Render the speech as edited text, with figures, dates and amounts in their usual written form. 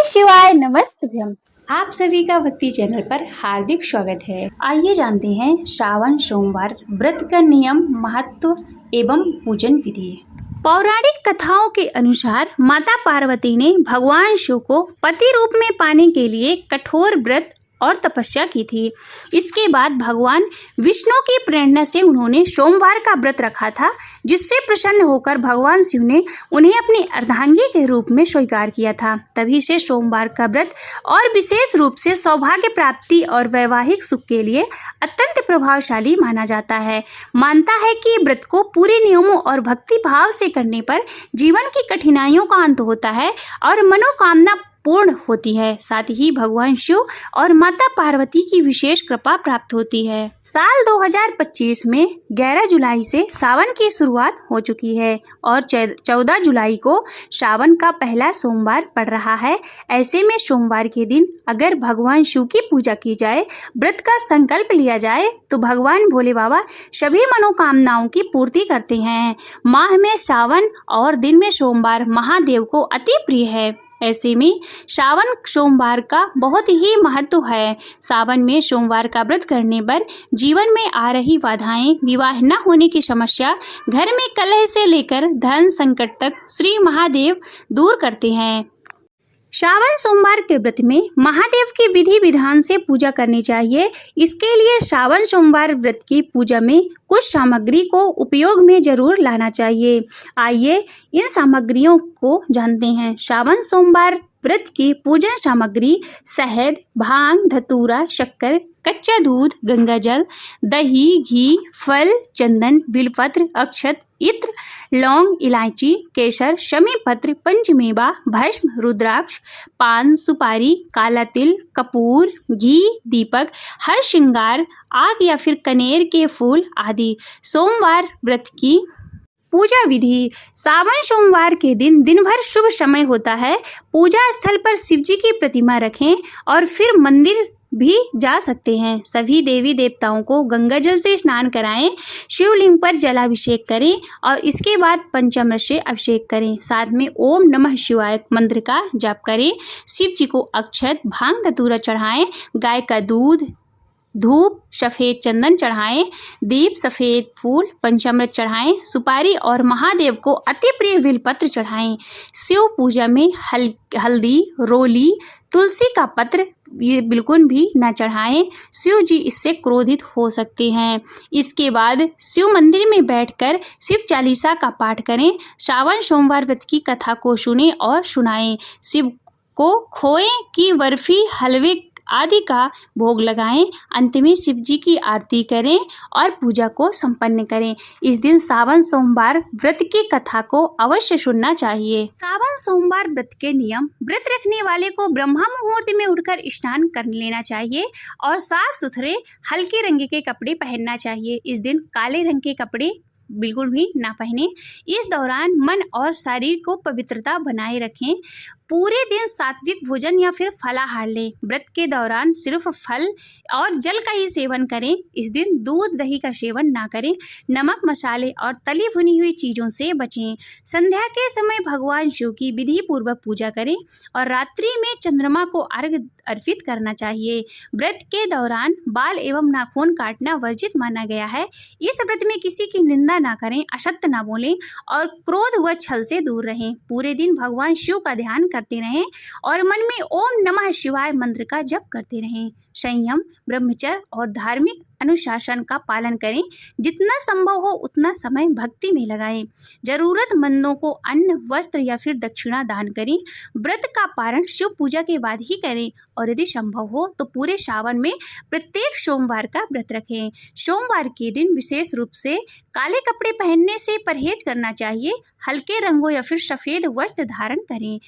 शिवाय नमस्तुभ्यम। आप सभी का भक्ति चैनल पर हार्दिक स्वागत है। आइए जानते हैं श्रावण सोमवार व्रत का नियम, महत्व एवं पूजन विधि। पौराणिक कथाओं के अनुसार माता पार्वती ने भगवान शिव को पति रूप में पाने के लिए कठोर व्रत और तपस्या की थी। इसके बाद भगवान विष्णु की प्रेरणा से उन्होंने सोमवार का व्रत रखा था, जिससे प्रसन्न होकर भगवान शिव ने उन्हें अपनी अर्धांगी के रूप में स्वीकार किया था। तभी से सोमवार का व्रत और विशेष रूप से सौभाग्य प्राप्ति और वैवाहिक सुख के लिए अत्यंत प्रभावशाली माना जाता है। मानता है कि व्रत को पूरे नियमों और भक्ति भाव से करने पर जीवन की कठिनाइयों का अंत होता है और मनोकामना पूर्ण होती है। साथ ही भगवान शिव और माता पार्वती की विशेष कृपा प्राप्त होती है। साल 2025 में 11 जुलाई से सावन की शुरुआत हो चुकी है और 14 जुलाई को सावन का पहला सोमवार पड़ रहा है। ऐसे में सोमवार के दिन अगर भगवान शिव की पूजा की जाए, व्रत का संकल्प लिया जाए, तो भगवान भोले बाबा सभी मनोकामनाओं की पूर्ति करते हैं। माह में सावन और दिन में सोमवार महादेव को अति प्रिय है। ऐसे में सावन सोमवार का बहुत ही महत्व है। सावन में सोमवार का व्रत करने पर जीवन में आ रही बाधाएं, विवाह न होने की समस्या, घर में कलह से लेकर धन संकट तक श्री महादेव दूर करते हैं। श्रावण सोमवार के व्रत में महादेव की विधि विधान से पूजा करनी चाहिए। इसके लिए श्रावण सोमवार व्रत की पूजा में कुछ सामग्री को उपयोग में जरूर लाना चाहिए। आइए इन सामग्रियों को जानते हैं। श्रावण सोमवार व्रत की पूजन सामग्री शहद, भांग, धतूरा, शक्कर, कच्चा दूध, गंगा जल, दही, घी, फल, चंदन, बिलपत्र, अक्षत, इत्र, लौंग, इलायची, केसर, शमी पत्र, पंचमेवा, भस्म, रुद्राक्ष, पान, सुपारी, काला तिल, कपूर, घी, दीपक, हर श्रृंगार, आग या फिर कनेर के फूल आदि। सोमवार व्रत की पूजा विधि। सावन सोमवार के दिन भर शुभ समय होता है। पूजा स्थल पर शिव जी की प्रतिमा रखें और फिर मंदिर भी जा सकते हैं। सभी देवी देवताओं को गंगा जल से स्नान कराएं, शिवलिंग पर जलाभिषेक करें और इसके बाद पंचामृत से अभिषेक करें। साथ में ओम नमः शिवाय मंत्र का जाप करें। शिव जी को अक्षत, भांग, धतूरा चढ़ाएं, गाय का दूध, धूप, सफ़ेद चंदन चढ़ाएं, दीप, सफ़ेद फूल, पंचामृत चढ़ाएं, सुपारी और महादेव को अति प्रिय बिलपत्र चढ़ाएं। शिव पूजा में हल्दी, रोली, तुलसी का पत्र ये बिल्कुल भी न चढ़ाएं। शिव जी इससे क्रोधित हो सकते हैं। इसके बाद शिव मंदिर में बैठकर शिव चालीसा का पाठ करें। श्रावण सोमवार व्रत की कथा को सुने और सुनाएं। शिव को खोए की बर्फी, हलवे आदि का भोग लगाएं। अंत में शिव जी की आरती करें और पूजा को संपन्न करें। इस दिन सावन सोमवार व्रत की कथा को अवश्य सुनना चाहिए। सावन सोमवार व्रत के नियम। व्रत रखने वाले को ब्रह्मा मुहूर्त में उठकर स्नान कर लेना चाहिए और साफ सुथरे हल्के रंग के कपड़े पहनना चाहिए। इस दिन काले रंग के कपड़े बिल्कुल भी ना पहने। इस दौरान मन और शरीर को पवित्रता बनाए रखें। पूरे दिन सात्विक भोजन या फिर फलाहार लें। व्रत के दौरान सिर्फ फल और जल का ही सेवन करें। इस दिन दूध दही का सेवन ना करें। नमक, मसाले और तली भुनी हुई चीज़ों से बचें। संध्या के समय भगवान शिव की विधि पूर्वक पूजा करें और रात्रि में चंद्रमा को अर्घ्य अर्पित करना चाहिए। व्रत के दौरान बाल एवं नाखून काटना वर्जित माना गया है। इस व्रत में किसी की निंदा ना करें, असत्य ना बोलें और क्रोध व छल से दूर रहें। पूरे दिन भगवान शिव का ध्यान करते रहें और मन में ओम नमः शिवाय मंत्र का जप करते रहें। संयम, ब्रह्मचर्य और धार्मिक अनुशासन का पालन करें। जितना संभव हो उतना समय भक्ति में लगाएं। जरूरतमंदों को अन्न, वस्त्र या फिर दक्षिणा दान करें। व्रत का पारण शिव पूजा के बाद ही करें और यदि संभव हो तो पूरे सावन में प्रत्येक सोमवार का व्रत रखें। सोमवार के दिन विशेष रूप से काले कपड़े पहनने से परहेज करना चाहिए। हल्के रंगों या फिर सफ़ेद वस्त्र धारण करें।